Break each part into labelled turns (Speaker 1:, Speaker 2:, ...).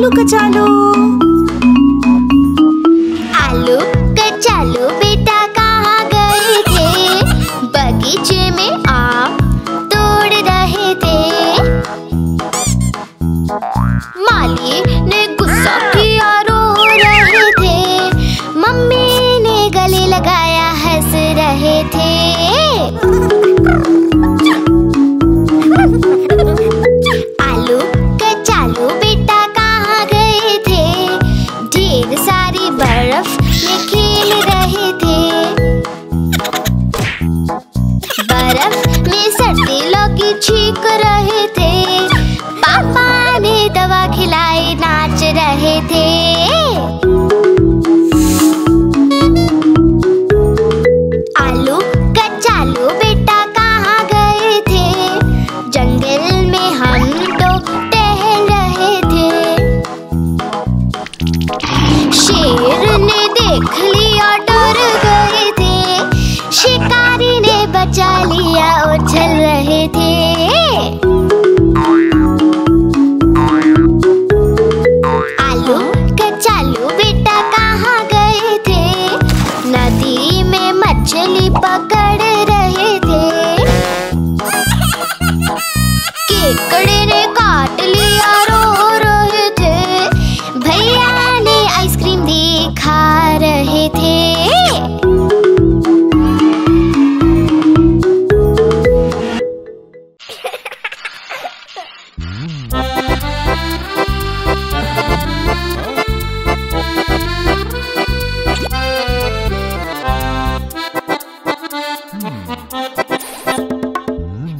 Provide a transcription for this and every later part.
Speaker 1: आलू कचालू।
Speaker 2: आलू कचालू बेटा कहाँ गए थे? बगीचे में आम तोड़ रहे थे। माली ने गुस्सा किया, रो रहे थे। मम्मी ने गले लगाया, हंस रहे थे। आलू कचालू बेटा कहाँ गए थे? ढेर सारी बर्फ में खेल रहे थे। बर्फ में सर्दी लगी, छींक रहे थे। पापा ने दवा खिलाई, नाच रहे थे। आलू कचालू बेटा कहाँ गए थे? जंगल में हम तो टहल रहे थे। शेर ने देख लिया, डर गए थे। शिकारी ने बचा लिया, उछल रहे थे। आलू कचालू बेटा कहाँ गए थे? नदी में मछली पकड़ रहे थे। केकड़े ने काट लिया, रो रहे थे। भैया ने आइसक्रीम दी, खा रहे थे।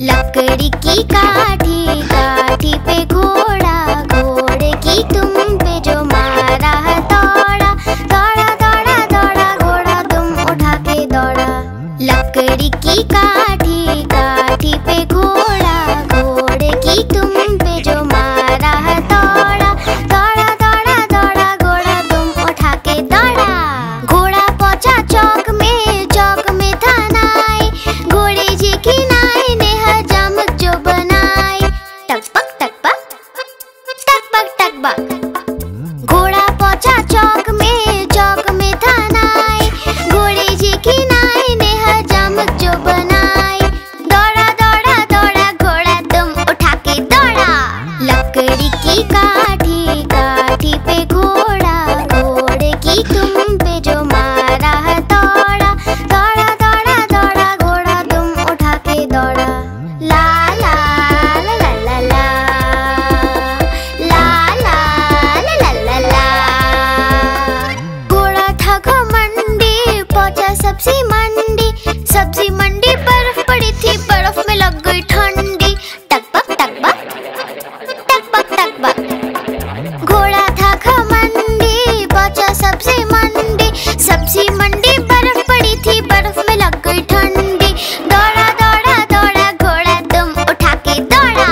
Speaker 2: लकड़ी की काठी, काठी पे घोड़ा, घोड़े की तुम पे जो मारा, दौड़ा दौड़ा दौड़ा दौड़ा, घोड़ा तुम उठा के दौड़ा। लकड़ी की काठी, काठी पे घोड़ा, घोड़े की तुम पे जो मारा, दौड़ा दौड़ा दौड़ा दौड़ा, घोड़ा तुम उठा के दौड़ा। घोड़ा पहुंचा चौक में, चौक में था नाई। घोड़े जी की नाई ने हजामत जो बनाई। टकबक टकबक टकबक टकबक। घोड़ा पहुंचा चौक में, चौक में था नाई। घोड़े जी की नाई ने हजामत जो बनाई। दौड़ा दौड़ा दौड़ा, घोड़ा तुम उठा के दौड़ा। लकड़ी की काठी, काठी पे घोड़ा, घोड़े की तुम पे जो मारा, दौड़ा दौड़ा दौड़ा दौड़ा, घोड़ा तुम उठा के दौड़ा। ला ला ला ला ला ला, ला ला ला ला ला ला। घोड़ा था घमंडी, पहुंचा सब्जी मंडी। सब्जी मंडी बर्फ पड़ी थी, बर्फ में लग गई ठंडी। टकबक टकबक टकबक टकबक। घोड़ा था घमंडी, पहुंचा सब्जी मंडी। सब्जी मंडी बर्फ पड़ी थी, बर्फ में लग गई ठंडी। दौड़ा दौड़ा दौड़ा, घोड़ा तुम उठा के दौड़ा।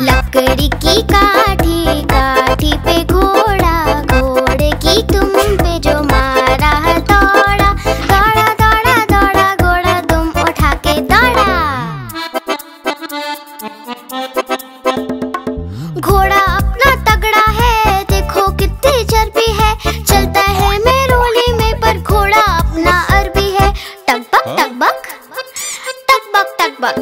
Speaker 2: लकड़ी की काठी, काठी पे घोड़ा, घोड़े की तुम पे जो मारा, दौड़ा दौड़ा दौड़ा दौड़ा, घोड़ा तुम उठा के दौड़ा। घोड़ा अपना तगड़ा है, देखो कितनी चर्बी है। चलता है मेरोली में, पर घोड़ा अपना अरबी है। टकबक टकबक टकबक टकबक।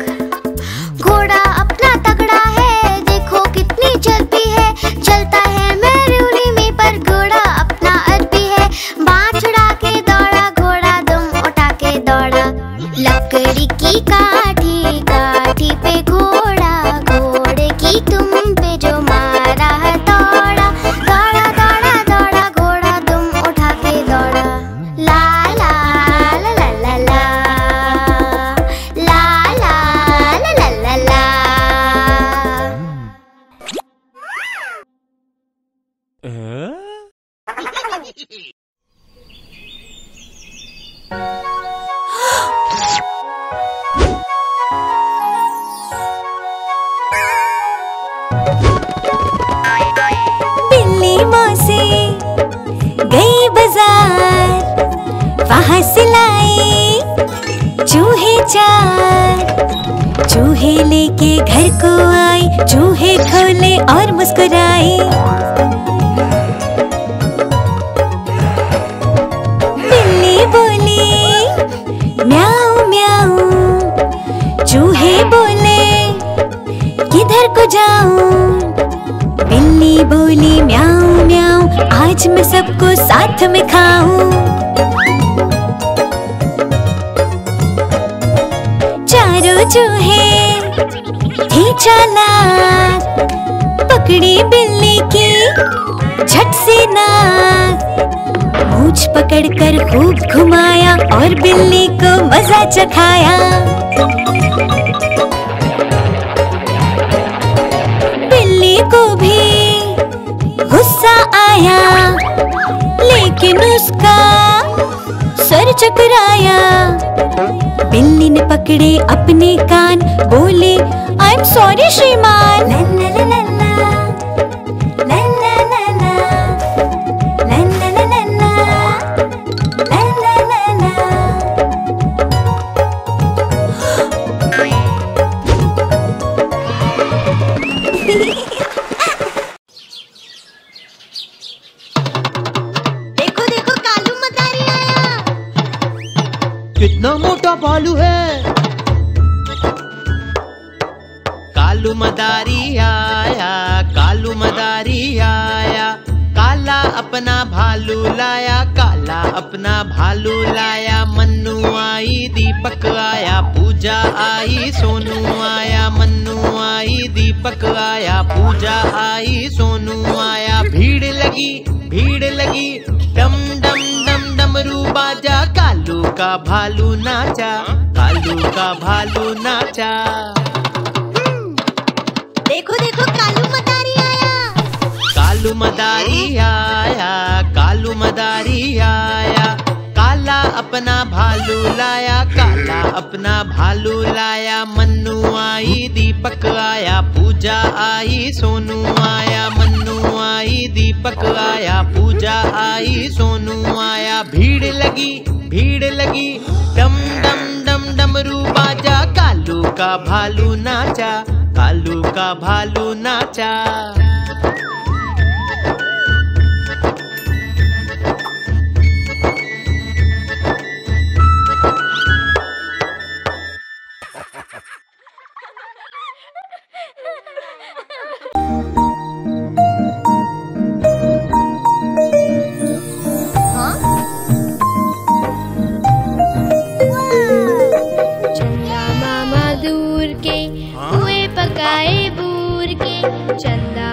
Speaker 2: घोड़ा अपना तगड़ा है, देखो कितनी चर्बी है। चलता है मेरोली में, पर घोड़ा अपना अरबी है। बाँह छुड़ा के दौड़ा, घोड़ा तुम उठा के दौड़ा। लकड़ी की काठी, काठी पे घोड़ा, घोड़े की तुम पे जो मारा, दौड़ा दौड़ा दौड़ा दौड़ा, घोड़ा तुम उठा के दौड़ा। ला ला ला ला ला ला, ला ला ला ला ला ला।
Speaker 3: बिल्ली मौसी गई बाजार, वहाँ से लाई चूहे चार। चूहे लेके घर को आई, चूहे खोले और मुस्कुराई। म्याऊ म्याऊ चूहे बोले किधर को जाऊं। बिल्ली बोली म्याऊ म्याऊ आज मैं सबको साथ में खाऊं। चारों चूहे थे चालाक, पकड़ी बिल्ली की झट से नाक। मूंछ पकड़कर खूब घुमाया और बिल्ली को मजा चखाया। बिल्ली को भी गुस्सा आया, लेकिन उसका सर चकराया। बिल्ली ने पकड़े अपने कान, बोली आई एम सॉरी श्रीमान। ला ला ला ला ला ला ला ला ला ला ला ला ला ला ला ला।
Speaker 1: देखो देखो कालू मदारी आया।
Speaker 4: कितना मोटा भालू है। कालू मदारी आया, कालू मदारी आया, काला अपना भालू लाया, काला अपना भालू लाया। मन्नू आई, दीपक आया, पूजा आई, सोनू आया। मन्नू आई, दीपक आया, पूजा आई, सोनू आया। भीड़ लगी, डम डम डम डमरू बाजा। कालू का भालू नाचा, कालू का भालू नाचा।
Speaker 1: देखो देखो कालू मदारी आया।
Speaker 4: कालू मदारी आया, कालू मदारी आया, काला अपना भालू लाया, काला अपना भालू लाया। मन्नू आई, दीपक आया, पूजा आई, सोनू आया। मन्नू आई, दीपक आया, पूजा आई, सोनू आया। भीड़ लगी, डम डम डम डमरू बाजा। कालू का भालू नाचा, कालू का भालू नाचा।
Speaker 2: चंदा मामा दूर के हुए पकाए बूर के। चंदा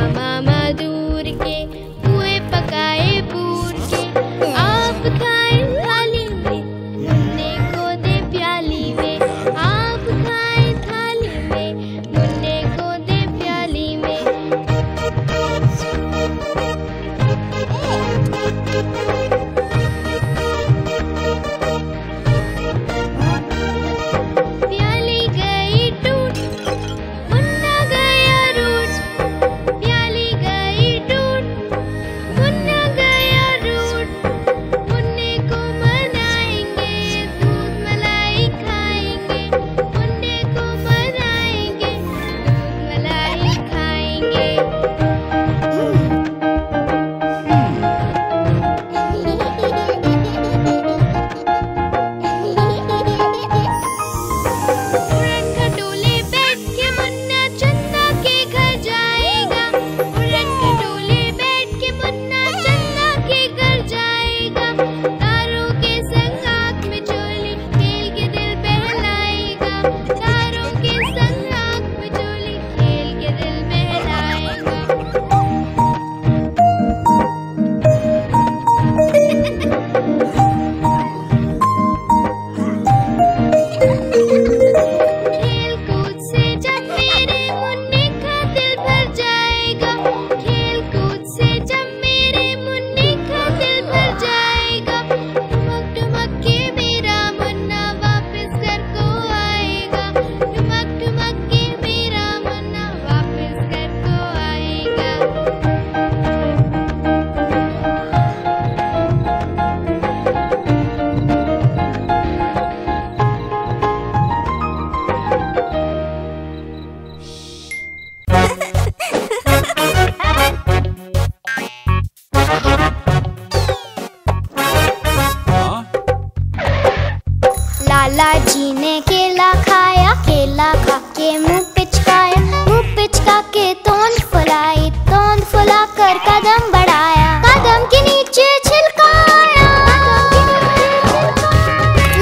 Speaker 2: लाला जी ने केला खाया, केला खा के मुंह पिचकाया, मुंह पिचका के तोंद फुलाई, तोंद फुला कर कदम बढ़ाया, कदम के नीचे छिलका आया।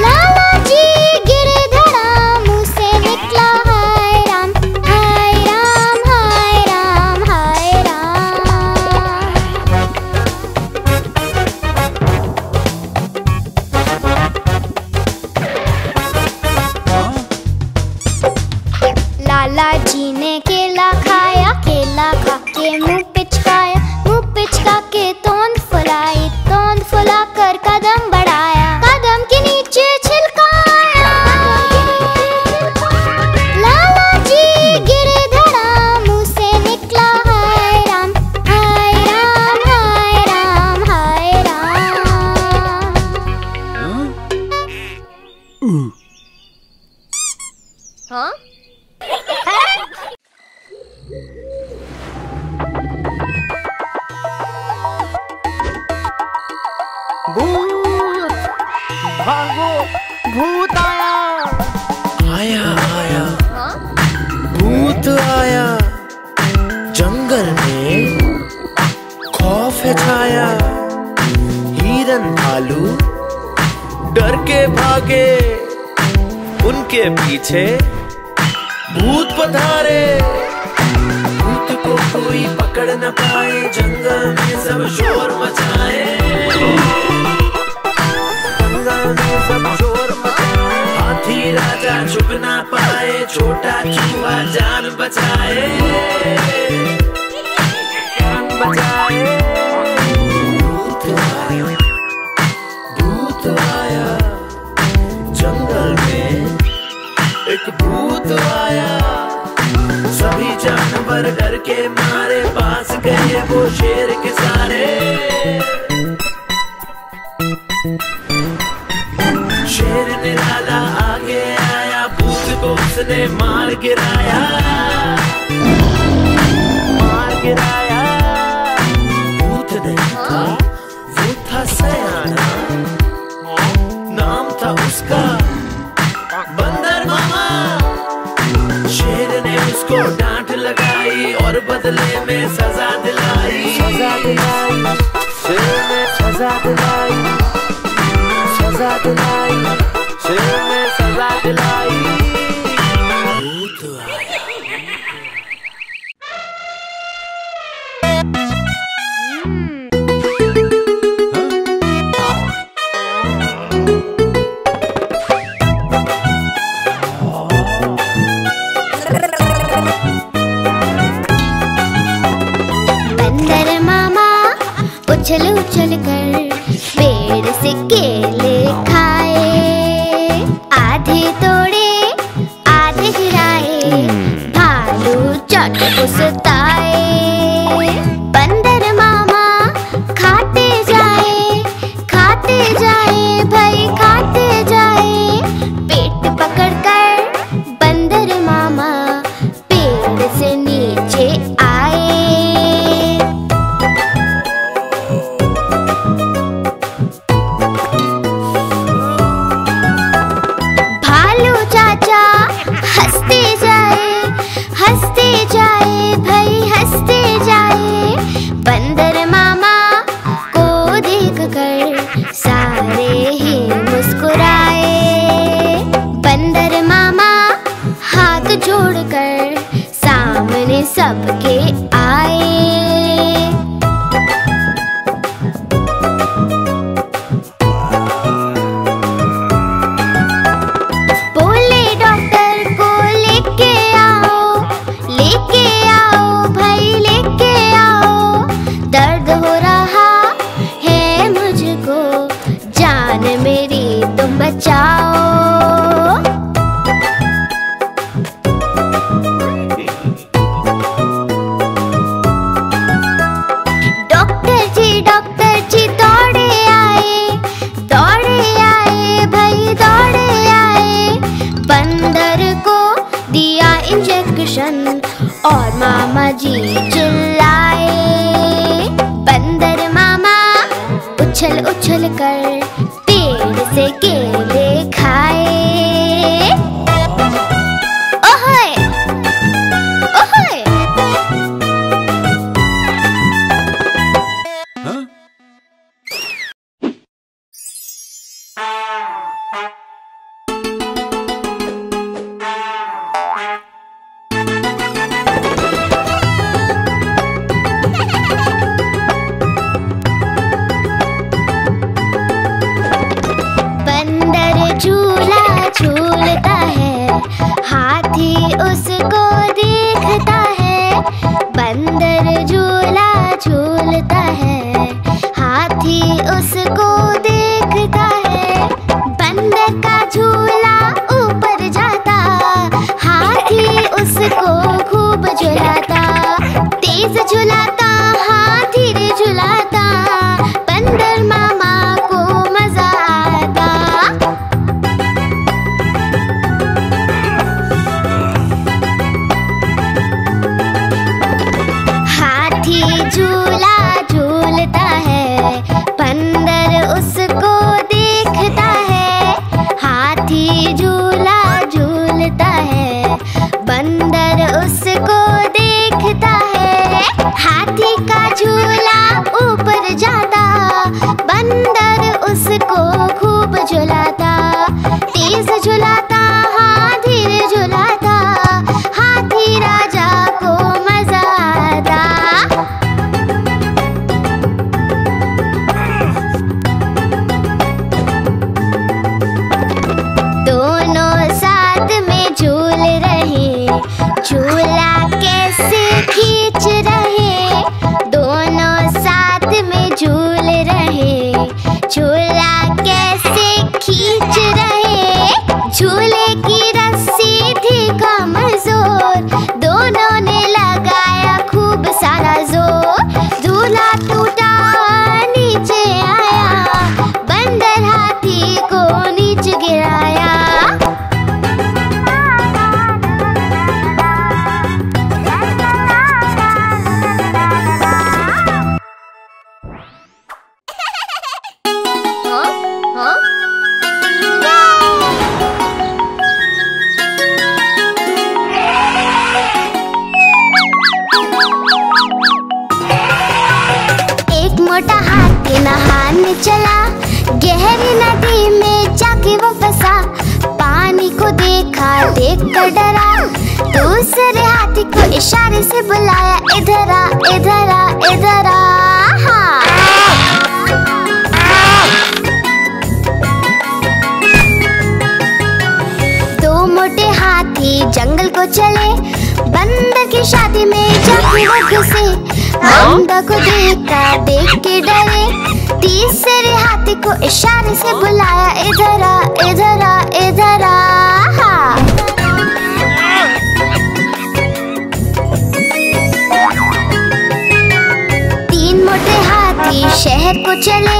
Speaker 2: लाला जी गिरे धड़ा, मुंह से निकला हाय राम, हाय राम, हाय राम, हाय राम। लाला जी ने केला खाया, केला खा के मुंह पिचकाया, मुंह पिचका के तोंद फुलाई, तोंद फुला कर कदम बढ़ाया, कदम के नीचे छिलका आया। लाला जी गिरे धड़ा, मुंह से निकला हाय राम, हाय राम, हाय राम, हाय राम। हाँ?
Speaker 4: भूत, भागो, भूत आया।
Speaker 5: आया आया, भूत आया, जंगल में खौफ है छाया। हिरन भालू डर के भागे, उनके पीछे भूत पधारे। भूत को कोई पकड़ न पाए, जंगल में सब शोर मचाए, जंगल में सब शोर मचाए। हाथी राजा छुप ना पाए, छोटा चूहा जान बचाए, जान बचाए। भूत आया, भूत आया, जंगल में एक भूत आया। सभी जानवर डर के मारे, पास गए वो शेर के सारे। शेर निराला आगे आया, भूत को उसने मार गिराया, मार गिराया। भूत नहीं था, वो था सयाना, नाम था उसका बंदर मामा। शेर ने उसको डांट लगाई और बदले में सजा दिलाई, सजा दिलाई। शेर ने सजा दिलाई, सजा दिलाई, शेर ने सजा दिलाई। भूत आया।
Speaker 2: बंदर मामा उछल उछल कर पेड़ से केले खाए, आधे तोड़े आधे गिराए, भालू चट उसताए। बंदर मामा खाते जाए, खाते जाए भाई खाते जाए, पेट पकड़कर बंदर मामा पेड़ से नीचे आए। भालू चाचा हंसते जाए, हंसते जाए भाई हंसते जाए, बंदर मामा को देख कर सारे ही मुस्कुराए। बंदर मामा हाथ जोड़कर सामने सबके आए। बोले डॉक्टर को लेके आओ भाई लेके आओ, दर्द हो रहा है मुझको, जान मेरी तुम बचाओ। डॉक्टर जी दौड़े आए भाई दौड़े आए, बंदर को दिया इंजेक्शन और मामा जी चिल्लाए। बंदर मामा उछल उछल कर पेड़ से केले खाए। झुलाता, हाँ धीरे झुलाता, हाथी राजा को मजा आता। दोनों साथ में झूल रहे, झूला कैसे खींच रहे। दोनों साथ में झूल रहे, झूला कैसे खींच रहे। झूले की रस्सी थी कमजोर, दोनों ने लगाया खूब सारा जोर। झूला टूटा, नीचे आया, बंदर हाथी को नीचे गिराया। एक मोटा हाथी नहाने चला, गहरी नदी में जाके वो फंसा। पानी को देखा, देख कर डरा, दूसरे हाथी को इशारे से बुलाया, इधर आ, इधर आ, इधर आ। हाँ। दो मोटे हाथी जंगल को चले, बंदर की शादी में जाके वो घुसे। बंदर को देखा, देख के डरे, तीसरे हाथी को इशारे से बुलाया, इधर आ, इधर आ, इधर आ। हाँ। तीन मोटे हाथी शहर को चले,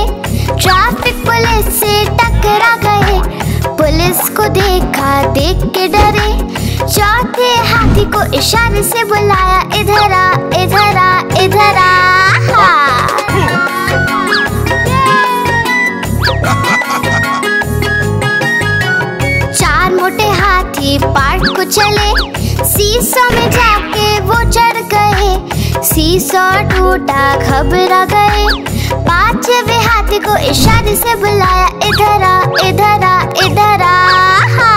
Speaker 2: ट्रैफिक पुलिस से टकरा गए। पुलिस को देखा, देख के डरे, चौथे हाथी को इशारे से बुलाया, इधर आ, इधर आ, इधर आ। हाँ। चार मोटे हाथी पार्क को चले, सीसो में जाके वो चढ़ गए। सीसो टूटा, घबरा गए, पांचवे हाथी को इशारे से बुलाया, इधर आ, इधर आ, इधर आ। हाँ।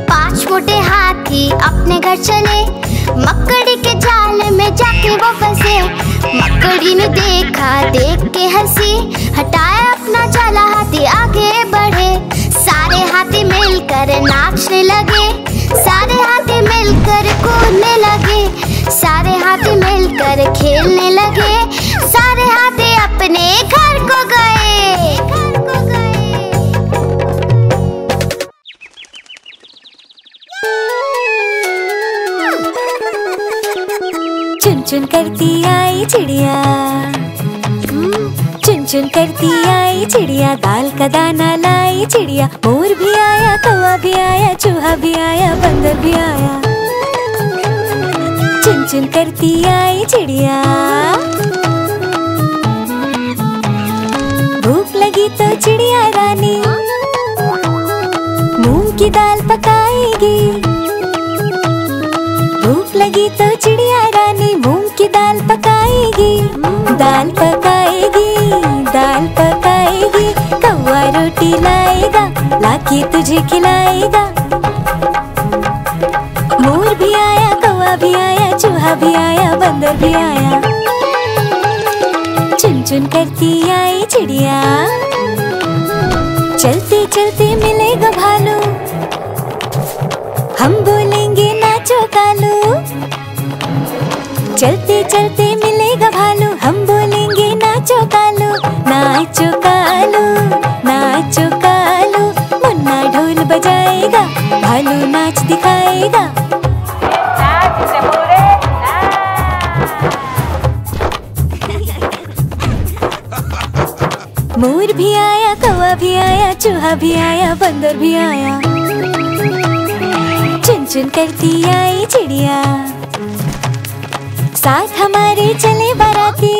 Speaker 2: पांच मोटे हाथी अपने घर चले, मकड़ी के जाल में जाके वो फंसे। मकड़ी ने देखा, देख के हंसी, हटाया अपना जाला, हाथी आगे बढ़े। सारे हाथी मिलकर नाचने लगे, सारे हाथी मिलकर कूदने लगे, सारे हाथी मिलकर खेलने लगे, सारे हाथी अपने घर को गए, घर को गए।
Speaker 3: चुन चुन करती आई चिड़िया, चुन चुन करती आई चिड़िया, दाल का दाना लाई चिड़िया। मोर भी आया, कौवा भी आया, चूहा भी आया, बंदर भी आया। चुन चुन करती आई चिड़िया। भूख लगी तो चिड़िया रानी मूंग की दाल पकाएगी। भूख लगी तो चिड़िया रानी मूंग की दाल पकाएगी। दाल पकाएगी, दाल पकाएगी, कौवा रोटी लाएगा, लाके तुझे खिलाएगा। मोर भी आया, कौवा भी आया, चूहा भी आया, बंदर भी आया। चुन चुन करती आई चिड़िया। चलते चलते मिलेगा भालू, हम बोलेंगे नाचो कालू। चलते चलते मिलेगा भालू, हम बोलेंगे नाचो कालू। नाचो कालू, नाचो कालू, मुन्ना ढोल बजाएगा, भालू नाच दिखाएगा। मोर भी आया, कौवा भी आया, चूहा भी आया, बंदर भी आया। चुन चुन करती आई चिड़िया। साथ हमारे चले बाराती,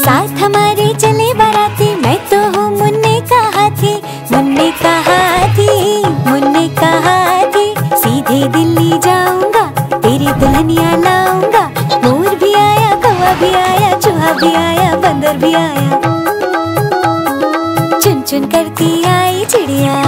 Speaker 3: साथ हमारे चले बाराती। मैं तो हूँ मुन्ने का हाथी, मुन्ने का हाथी, मैं दिल्ली जाऊंगा, तेरी दुल्हनिया लाऊंगा। मोर भी आया, कौवा भी आया, चूहा भी आया, बंदर भी आया, चुन चुन करती आई चिड़िया।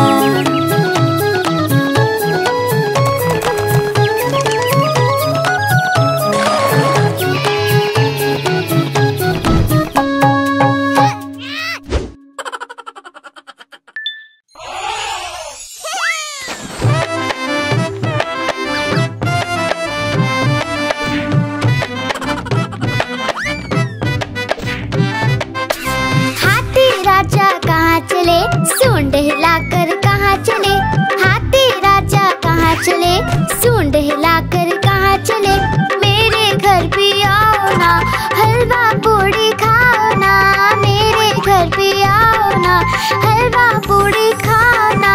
Speaker 2: सूंड हिलाकर कहाँ चले, हाथी राजा कहाँ चले, सूंड हिलाकर कहाँ चले। मेरे घर भी आओ ना, हलवा पूड़ी खाओ ना, मेरे घर भी आओ ना, हलवा पूड़ी खाओ ना।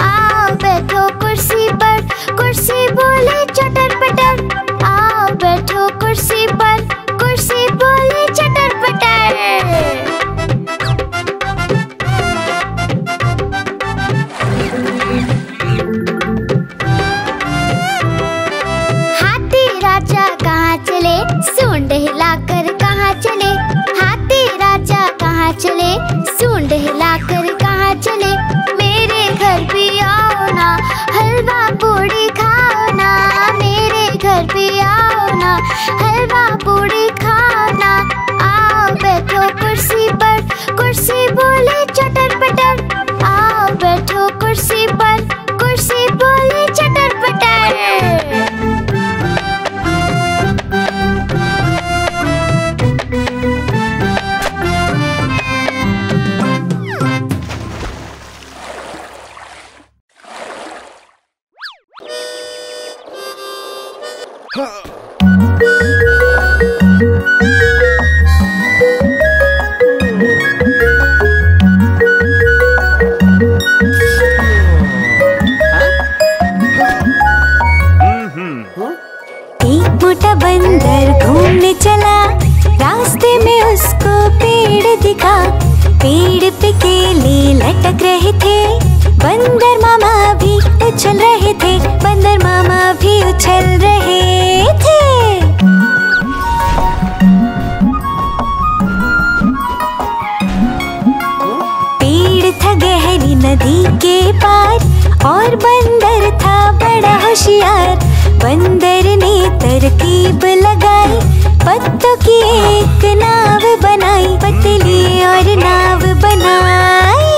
Speaker 2: आओ बैठो कुर्सी पर, कुर्सी बोले चटर पटर, आओ बैठो कुर्सी पर, कुर्सी बोले चटर पटर। सूंड हिलाकर कहाँ चले, हाथी राजा कहाँ चले, सूंड हिलाकर कहाँ चले। मेरे घर भी आओ ना, हलवा पूड़ी खाओ ना, मेरे घर भी आओ ना, हलवा पूड़ी खाओ ना। आओ बैठो कुर्सी पर, कुर्सी बोले चटर पटर, आओ बैठो कुर्सी पर, कुर्सी बोले चटर पटर।
Speaker 3: बंदर घूमने चला, रास्ते में उसको पेड़ दिखा। पेड़ पे केले लटक रहे थे, बंदर मामा भी उछल रहे थे, बंदर मामा भी उछल रहे थे। पेड़ था गहरी नदी के पार और बंदर था बड़ा होशियार। बंदर ने तरकीब लगाई, पत्तों की एक नाव बनाई, पतली और नाव बनाई।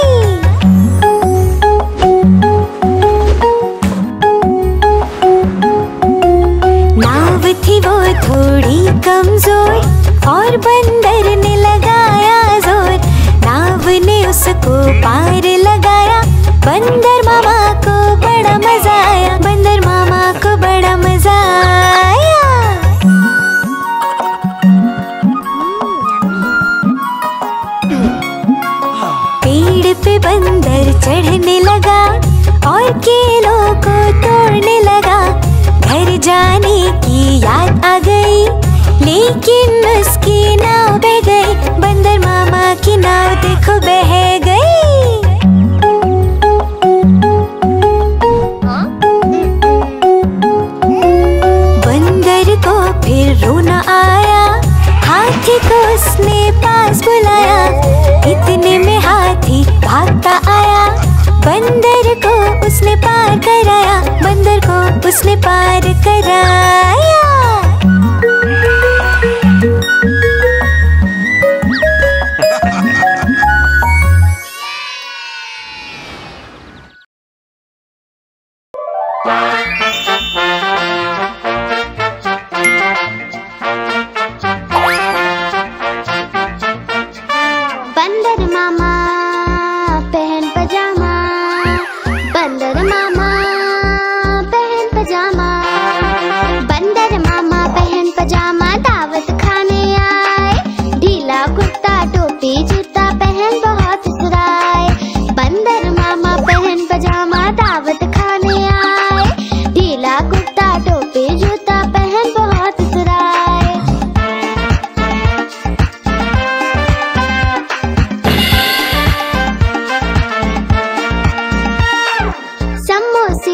Speaker 3: नाव थी वो थोड़ी कमजोर और बंदर ने लगाया जोर। नाव ने उसको पार लगाया, बंदर मामा को बड़ा मजा आया, बंदर मामा को बड़ा मजा आया। पेड़ पे बंदर चढ़ने लगा और केलों को तोड़ने लगा। घर जाने की याद आ गई, लेकिन उसकी नाव बह गई, बंदर मामा की नाव देखो बह गई। फिर रोना आया, हाथी को उसने पास बुलाया। इतने में हाथी भागता आया, बंदर को उसने पार कराया, बंदर को उसने पार कराया।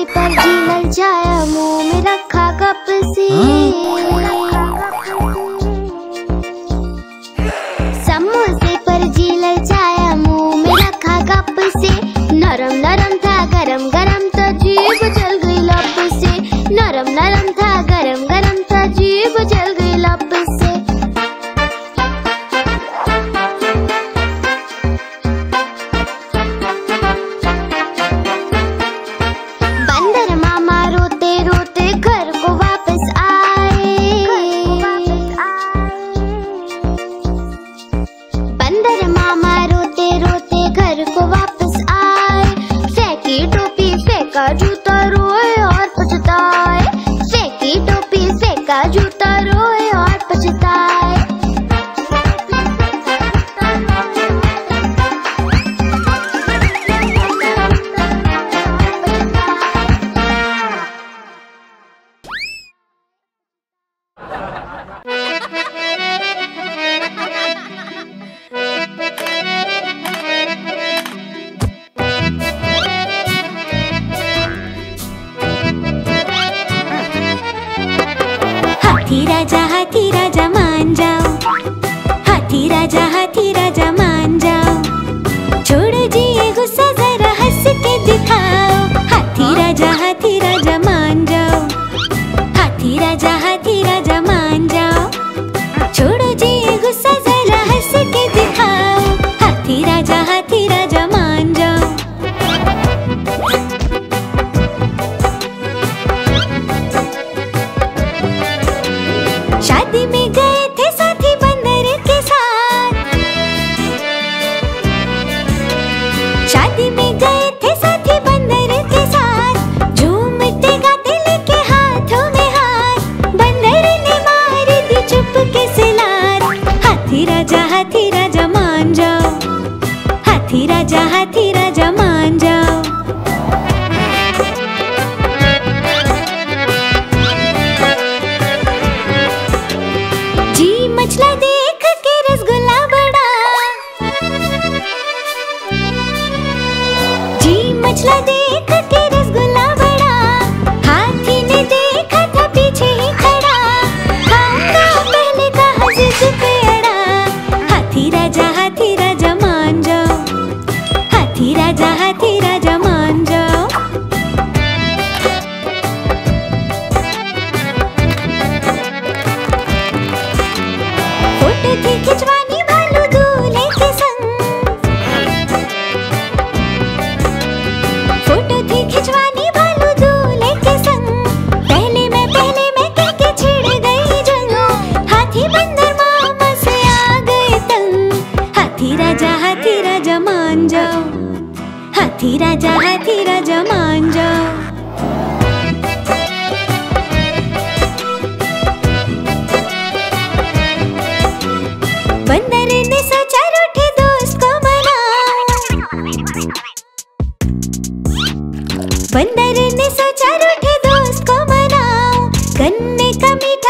Speaker 2: समोसे पर जी ललचाया, मुंह में रखा कप से। समोसे पर जी ललचाया, मुंह में रखा कप से। नरम नरम था गरम गरम था, जीभ जल गई लब से। नरम नरम था गरम गरम था, जीभ जल गई लब से। बंदर मामा रोते रोते घर को वापस आए। बंदर मामा रोते रोते घर को वापस आए। फेंकी टोपी फेंका जूता, रोए और पछताए। फेंकी टोपी फेंका जूता, रोए और पछताए।
Speaker 3: हाथी राजा मान जाओ। हाथी राजा मान जाओ। छोड़ो जी ये गुस्सा, जरा हंस के दिखाओ। हाथी राजा मान जाओ। हाथी राजा मान जाओ। छोड़ो जी ये गुस्सा, जरा हंस के दिखाओ। हाथी राजा मान जाओ। शादी में गए थे साथी बंदर के साथ। शादी में गए थे साथी बंदर के साथ। झूमते गाते लेके हाथों में हाथ। बंदर ने मार दी चुपके से लात। हाथी राजा मान जाओ। हाथी राजा मान जाओ। जी मचला देख के रसगुल्ला बड़ा। जी मचला देख के रसगुल्ला बड़ा। हाथी ने देखा था पीछे ही खड़ा। खाऊंगा पहले कहा जिद पे अड़ा। हाथी राजा मान जाओ। हाथी राजा मान जाओ। फोटो थी खिंचवानी भालू दूल्हे के संग। फोटो थी खिंचवानी भालू दूल्हे के संग। पहले मैं कह के छिड़ गई जंग। हाथी बंदर मामा से आ गए तंग। हाथी राजा मान जाओ। हाथी राजा मान जाओ। बंदर ने सोचा रूठे दोस्त को मनाऊं। बंदर ने सोचा रूठे दोस्त को मनाऊं। गन्ने का मीठा